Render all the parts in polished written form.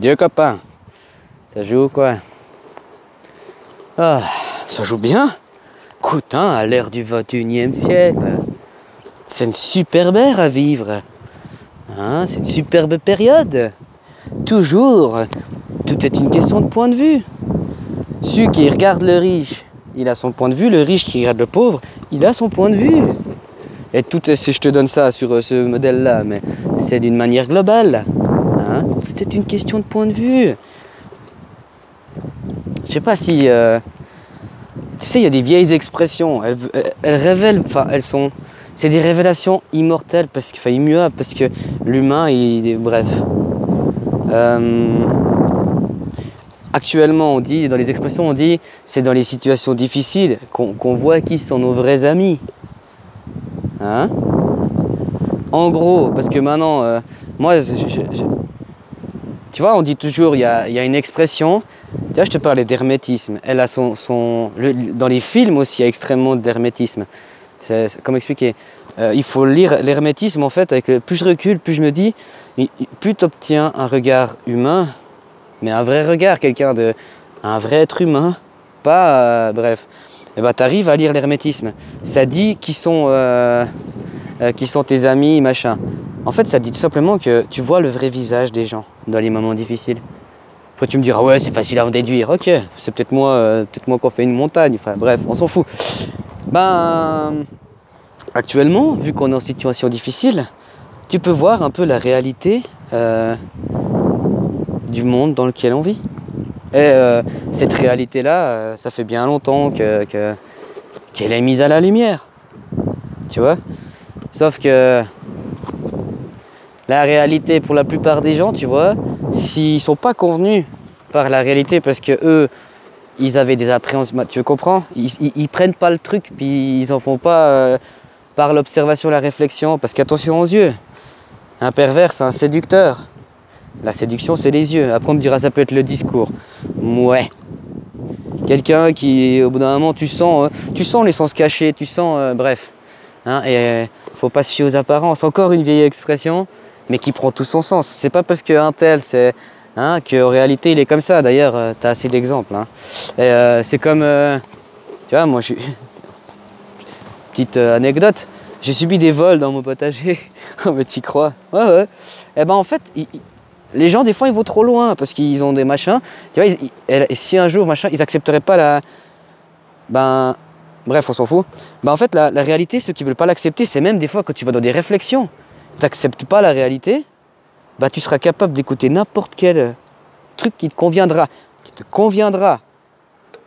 Dieu copain, ça joue quoi? Ah, ça joue bien. Écoute, hein, à l'ère du 21e siècle, c'est une superbe ère à vivre. Hein, c'est une superbe période. Toujours, tout est une question de point de vue. Celui qui regarde le riche, il a son point de vue. Le riche qui regarde le pauvre, il a son point de vue. Et tout est, si je te donne ça sur ce modèle-là, mais c'est d'une manière globale. Hein, tout est une question de point de vue. Je sais pas si... tu sais, il y a des vieilles expressions. Elles révèlent... Enfin, elles sont... C'est des révélations immortelles, parce que, enfin, immuables, parce que l'humain, bref. Actuellement, on dit, dans les expressions, on dit, c'est dans les situations difficiles qu'on voit qui sont nos vrais amis. Hein? En gros, parce que maintenant, moi, tu vois, on dit toujours, il y a une expression, tu vois, je te parlais d'hermétisme, elle a dans les films aussi, il y a extrêmement d'hermétisme. Comment expliquer? Il faut lire l'hermétisme, en fait, plus je recule, plus je me dis, plus tu obtiens un regard humain, mais un vrai regard, un vrai être humain, pas, bref, et ben, tu arrives à lire l'hermétisme. Ça dit qui sont tes amis, machin. En fait, ça dit tout simplement que tu vois le vrai visage des gens dans les moments difficiles. Après, tu me diras, ouais, c'est facile à en déduire. Ok, c'est peut-être moi qu'on fait une montagne. Enfin, bref, on s'en fout. Ben, actuellement, vu qu'on est en situation difficile, tu peux voir un peu la réalité du monde dans lequel on vit. Et cette réalité-là, ça fait bien longtemps qu'elle est mise à la lumière. Tu vois? Sauf que la réalité, pour la plupart des gens, tu vois, s'ils ne sont pas convenus par la réalité parce que eux, ils avaient des appréhensions, tu comprends? Ils prennent pas le truc, puis ils en font pas par l'observation, la réflexion, parce qu'attention aux yeux. Un pervers, c'est un séducteur. La séduction, c'est les yeux. Après, on me dira, ça peut être le discours. Ouais. Quelqu'un qui, au bout d'un moment, tu sens les sens cachés, tu sens, bref. Hein, et faut pas se fier aux apparences. Encore une vieille expression, mais qui prend tout son sens. C'est pas parce qu'un tel, c'est qu'en réalité, il est comme ça. D'ailleurs, tu as assez d'exemples. Hein. C'est comme, tu vois, moi, petite anecdote, j'ai subi des vols dans mon potager. Oh, mais t'y crois? Ouais, ouais. Et ben en fait, les gens, des fois, ils vont trop loin parce qu'ils ont des machins. Tu vois, et si un jour, machin, ils accepteraient pas ben, bref, on s'en fout. Ben, en fait, la réalité, ceux qui veulent pas l'accepter, c'est même des fois quand tu vas dans des réflexions, tu n'acceptes pas la réalité, ben, tu seras capable d'écouter n'importe quel truc qui te conviendra.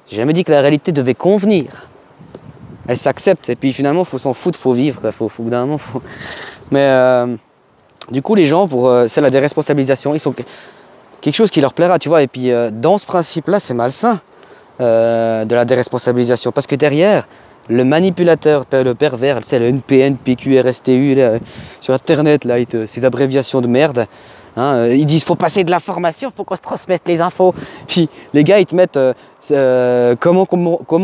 J'ai jamais dit que la réalité devait convenir. Elle s'accepte. Et puis finalement, il faut s'en foutre, il faut vivre. Au bout d'un moment, faut... Mais du coup, les gens, c'est la déresponsabilisation. Ils sont quelque chose qui leur plaira, tu vois. Et puis, dans ce principe-là, c'est malsain de la déresponsabilisation. Parce que derrière, le manipulateur, le pervers, tu sais, le NPN, PQ, RSTU, là, sur Internet, là, ces abréviations de merde, hein, ils disent, faut passer de l'information, faut qu'on se transmette les infos. Puis, les gars, ils te mettent comment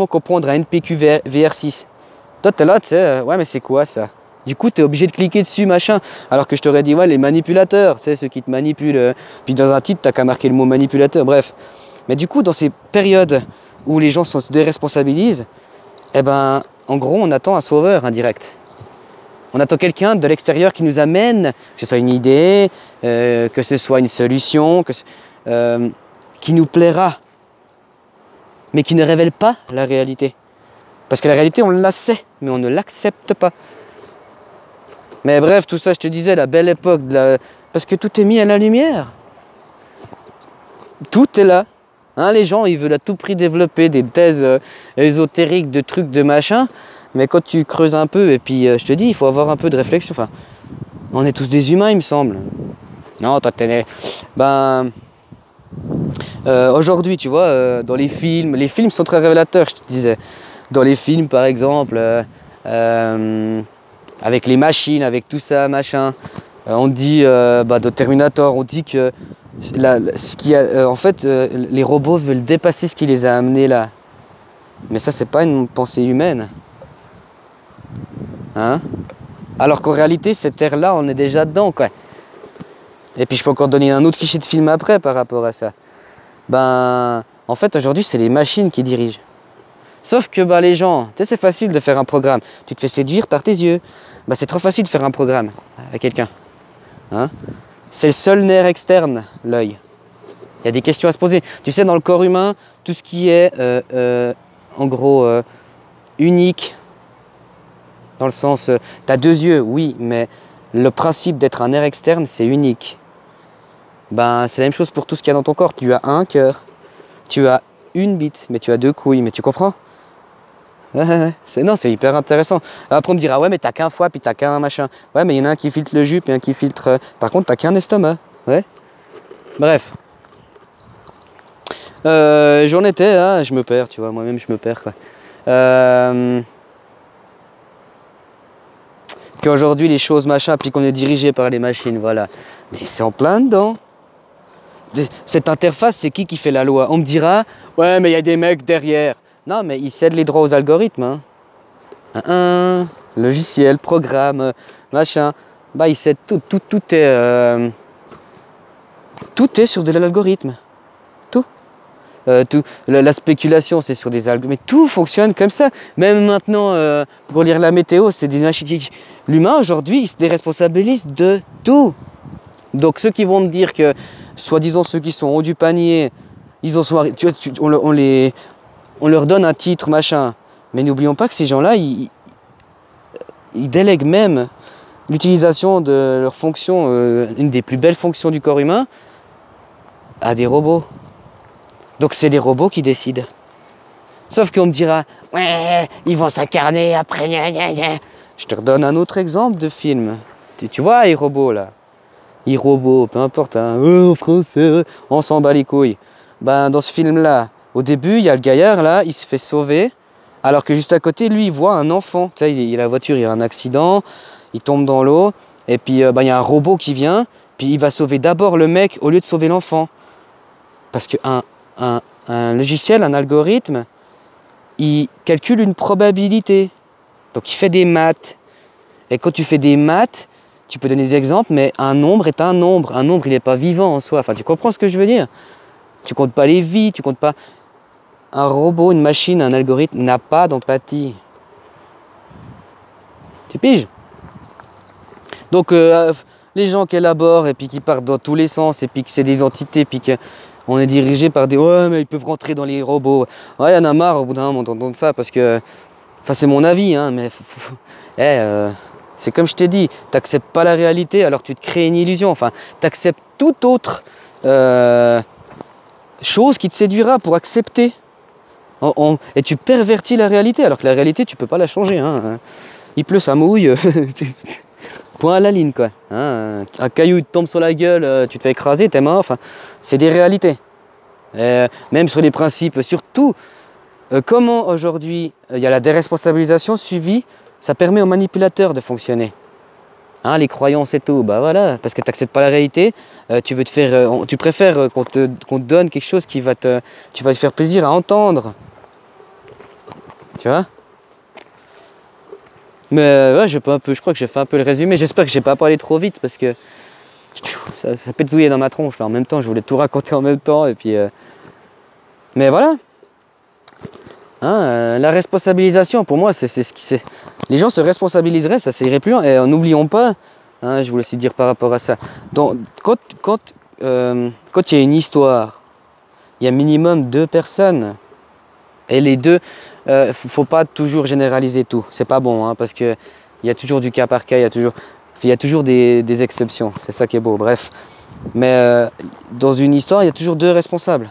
comprendre un NPQ VR6. Toi, t'es là, tu sais, ouais, mais c'est quoi ça? Du coup, tu es obligé de cliquer dessus, machin. Alors que je t'aurais dit, ouais, les manipulateurs, tu sais, ceux qui te manipulent. Puis dans un titre, tu n'as qu'à marquer le mot manipulateur, bref. Mais du coup, dans ces périodes où les gens se déresponsabilisent, eh ben, en gros, on attend un sauveur indirect. On attend quelqu'un de l'extérieur qui nous amène, que ce soit une idée, que ce soit une solution, qui nous plaira, mais qui ne révèle pas la réalité. Parce que la réalité, on la sait, mais on ne l'accepte pas. Mais bref, tout ça, je te disais, la belle époque, parce que tout est mis à la lumière. Tout est là. Hein, les gens, ils veulent à tout prix développer des thèses ésotériques, de trucs, de machin. Mais quand tu creuses un peu, et puis je te dis, il faut avoir un peu de réflexion. Enfin, on est tous des humains, il me semble. Non, toi, t'es... Ben... aujourd'hui, tu vois, dans les films sont très révélateurs, je te disais. Dans les films, par exemple... avec les machines, avec tout ça, machin. On dit, de Terminator, on dit que en fait, les robots veulent dépasser ce qui les a amenés là. Mais ça, c'est pas une pensée humaine. Hein? Alors qu'en réalité, cette ère-là, on est déjà dedans, quoi. Et puis je peux encore donner un autre cliché de film après par rapport à ça. Ben, en fait, aujourd'hui, c'est les machines qui dirigent. Sauf que ben, les gens, tu sais, c'est facile de faire un programme. Tu te fais séduire par tes yeux. Ben, c'est trop facile de faire un programme à quelqu'un. Hein? C'est le seul nerf externe, l'œil. Il y a des questions à se poser. Tu sais, dans le corps humain, tout ce qui est, en gros, unique, dans le sens, tu as deux yeux, oui, mais le principe d'être un nerf externe, c'est unique. Ben, c'est la même chose pour tout ce qu'il y a dans ton corps. Tu as un cœur, tu as une bite, mais tu as deux couilles, mais tu comprends? Non, c'est hyper intéressant. Après, on me dira, ouais, mais t'as qu'un foie, puis t'as qu'un machin. Ouais, mais il y en a un qui filtre le jus, puis un qui filtre... Par contre, t'as qu'un estomac. Ouais. Bref. J'en étais, hein, je me perds, tu vois, moi-même, je me perds, quoi. Qu'aujourd'hui, les choses, machin, puis qu'on est dirigé par les machines, voilà. Mais c'est en plein dedans. Cette interface, c'est qui fait la loi? On me dira, ouais, mais il y a des mecs derrière. Non, mais ils cèdent les droits aux algorithmes. Hein. Logiciel, programme, machin. Bah, ils cèdent tout. Tout est sur de l'algorithme. Tout. La spéculation, c'est sur des algorithmes. Mais tout fonctionne comme ça. Même maintenant, pour lire la météo, c'est des machines. L'humain, aujourd'hui, il se déresponsabilise de tout. Donc, ceux qui vont me dire que, soi-disant, ceux qui sont au haut du panier, ils ont soirée. Tu vois, on leur donne un titre, machin. Mais n'oublions pas que ces gens-là, ils délèguent même l'utilisation de leur fonction, une des plus belles fonctions du corps humain, à des robots. Donc c'est les robots qui décident. Sauf qu'on me dira, ouais, ils vont s'incarner après, gna gna gna. Je te redonne un autre exemple de film. Tu vois, les robots là. Les robots, peu importe, hein. En français, on s'en bat les couilles. Ben, dans ce film-là, au début, il y a le gaillard là, il se fait sauver, alors que juste à côté, lui, il voit un enfant. Tu sais, il a la voiture, il y a un accident, il tombe dans l'eau, et puis ben, il y a un robot qui vient, puis il va sauver d'abord le mec au lieu de sauver l'enfant. Parce qu'un logiciel, un algorithme, il calcule une probabilité. Donc il fait des maths. Et quand tu fais des maths, tu peux donner des exemples, mais un nombre est un nombre. Un nombre, il n'est pas vivant en soi. Enfin, tu comprends ce que je veux dire? Tu comptes pas les vies, tu comptes pas... Un robot, une machine, un algorithme n'a pas d'empathie. Tu piges? Donc, les gens qui élaborent et puis qui partent dans tous les sens, et puis que c'est des entités, puis qu'on est dirigé par des... Ouais, mais ils peuvent rentrer dans les robots. Ouais, il y en a marre au bout d'un moment d'entendre ça, parce que... Enfin, c'est mon avis, hein, mais... c'est comme je t'ai dit, tu n'acceptes pas la réalité, alors tu te crées une illusion. Enfin, tu acceptes toute autre chose qui te séduira pour accepter. Et tu pervertis la réalité, alors que la réalité, tu ne peux pas la changer. Hein. Il pleut, ça mouille. Point à la ligne, quoi. Hein. Un caillou il te tombe sur la gueule, tu te fais écraser, t'es mort. Enfin, c'est des réalités. Même sur les principes, surtout, comment aujourd'hui il y a la déresponsabilisation suivie, ça permet aux manipulateurs de fonctionner. Hein, les croyances et tout, bah voilà, parce que tu n'acceptes pas la réalité, tu préfères qu'on te donne quelque chose tu vas te faire plaisir à entendre. Tu vois? Mais ouais, je crois que j'ai fait un peu le résumé. J'espère que j'ai pas parlé trop vite parce que ça peut te zouiller dans ma tronche là. En même temps, je voulais tout raconter en même temps et puis. Mais voilà. Hein, la responsabilisation, pour moi, c'est ce qui c'est. Les gens se responsabiliseraient, ça irait plus loin. Et n'oublions pas, hein, je voulais aussi dire par rapport à ça. Quand il y a une histoire, il y a minimum 2 personnes. Et les deux, faut pas toujours généraliser tout. C'est pas bon, hein, parce que il y a toujours du cas par cas, il y a toujours des exceptions. C'est ça qui est beau. Bref, mais dans une histoire, il y a toujours 2 responsables.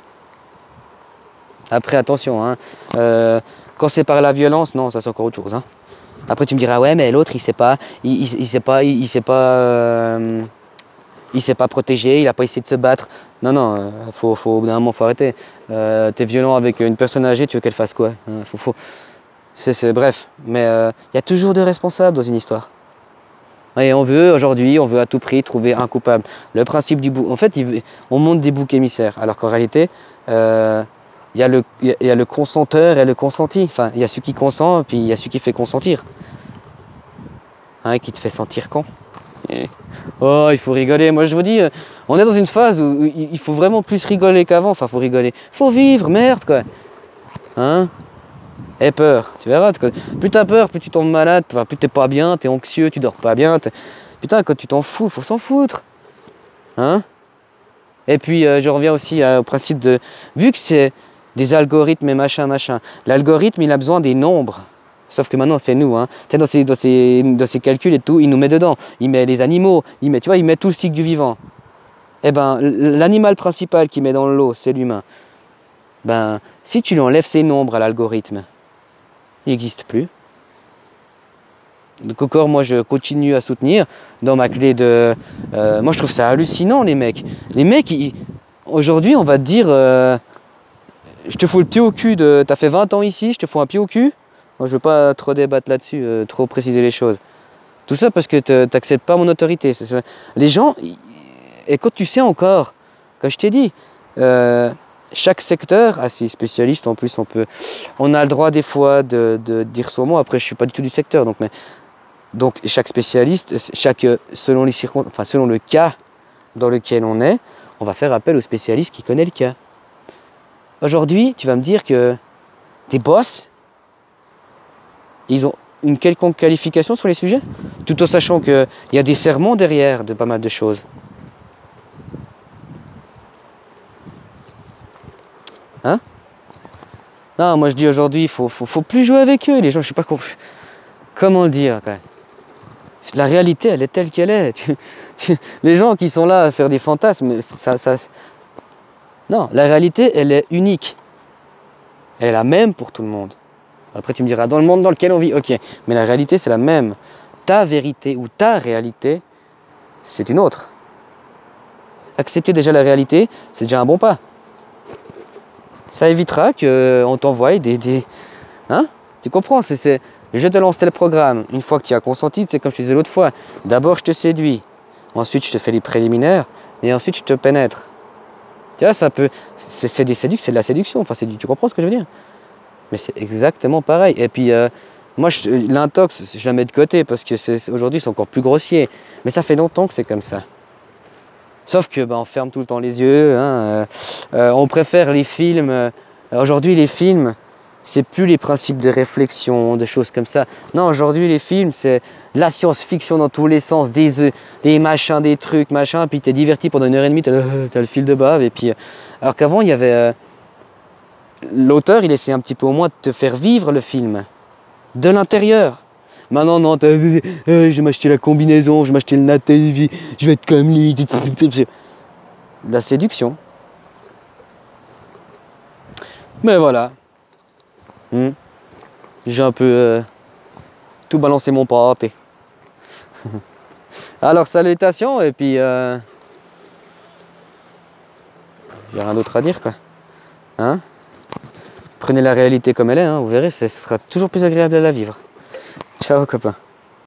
Après, attention, hein, quand c'est par la violence, non, ça c'est encore autre chose. Hein. Après, tu me diras, ouais, mais l'autre, il s'est pas protégé, il n'a pas essayé de se battre. Non, non, au bout d'un moment, faut arrêter. T'es violent avec une personne âgée, tu veux qu'elle fasse quoi? Bref, mais il y a toujours 2 responsables dans une histoire. Et aujourd'hui, on veut à tout prix trouver un coupable. Le principe du bouc, en fait, on monte des boucs émissaires, alors qu'en réalité, il y a le consenteur et le consenti. Enfin, il y a celui qui consent, puis il y a celui qui fait consentir. Hein, qui te fait sentir con. Oh, il faut rigoler. Moi, je vous dis, on est dans une phase où il faut vraiment plus rigoler qu'avant. Enfin, faut rigoler. Faut vivre, merde, quoi. Hein? Aie peur, tu verras. Plus t'as peur, plus tu tombes malade, enfin, plus t'es pas bien, t'es anxieux, tu dors pas bien. Putain, quand tu t'en fous, faut s'en foutre. Hein? Et puis, je reviens aussi au principe de... Vu que c'est des algorithmes et machin, l'algorithme, il a besoin des nombres. Sauf que maintenant, c'est nous. Hein. Dans ses calculs et tout, il nous met dedans. Il met les animaux, il met tout le cycle du vivant. Eh ben, l'animal principal qu'il met dans le lot, c'est l'humain. Ben, si tu lui enlèves ces nombres à l'algorithme, il n'existe plus. Donc encore, moi, je continue à soutenir dans ma clé de... moi, je trouve ça hallucinant, les mecs. Les mecs, aujourd'hui, on va te dire... je te fous le pied au cul de... T'as fait 20 ans ici, je te fous un pied au cul. Moi, je veux pas trop débattre là-dessus, trop préciser les choses. Tout ça parce que t'acceptes pas mon autorité. Les gens... Et quand tu sais encore, comme je t'ai dit... chaque secteur a ses spécialistes. En plus, on a le droit des fois de dire son mot. Après, je suis pas du tout du secteur, donc chaque spécialiste, selon les circonstances, enfin selon le cas dans lequel on est, on va faire appel au spécialiste qui connaît le cas. Aujourd'hui, tu vas me dire que des boss, ils ont une quelconque qualification sur les sujets, tout en sachant qu'il y a des sermons derrière de pas mal de choses. Hein? Non, moi je dis aujourd'hui, il faut plus jouer avec eux. Les gens, je sais pas comment le dire. Quoi. La réalité, elle est telle qu'elle est. Les gens qui sont là à faire des fantasmes, non, la réalité, elle est unique. Elle est la même pour tout le monde. Après, tu me diras, dans le monde dans lequel on vit, ok. Mais la réalité, c'est la même. Ta vérité ou ta réalité, c'est une autre. Accepter déjà la réalité, c'est déjà un bon pas. Ça évitera qu'on t'envoie des... Hein? Tu comprends? Je te lance tel programme. Une fois que tu as consenti, c'est comme je te disais l'autre fois. D'abord, je te séduis. Ensuite, je te fais les préliminaires. Et ensuite, je te pénètre. Tu vois, c'est de la séduction. Enfin, tu comprends ce que je veux dire? Mais c'est exactement pareil. Et puis, moi, l'intox, je la mets de côté parce que aujourd'hui, c'est encore plus grossier. Mais ça fait longtemps que c'est comme ça. Sauf que on ferme tout le temps les yeux. Hein, on préfère les films. Aujourd'hui, les films, c'est plus les principes de réflexion, de choses comme ça. Non, aujourd'hui, les films, c'est la science-fiction dans tous les sens, des machins, des trucs, machin. Puis t'es diverti pendant 1h30, t'as le fil de bave. Et puis, alors qu'avant, il y avait l'auteur, il essayait un petit peu au moins de te faire vivre le film de l'intérieur. Maintenant, non, je vais m'acheter la combinaison, je vais m'acheter le naté, je vais être comme lui. La séduction. Mais voilà. J'ai un peu tout balancé mon pâté. Alors, salutations, et puis... j'ai rien d'autre à dire, quoi. Hein? Prenez la réalité comme elle est, hein, vous verrez, ce sera toujours plus agréable à la vivre. Ciao, copains.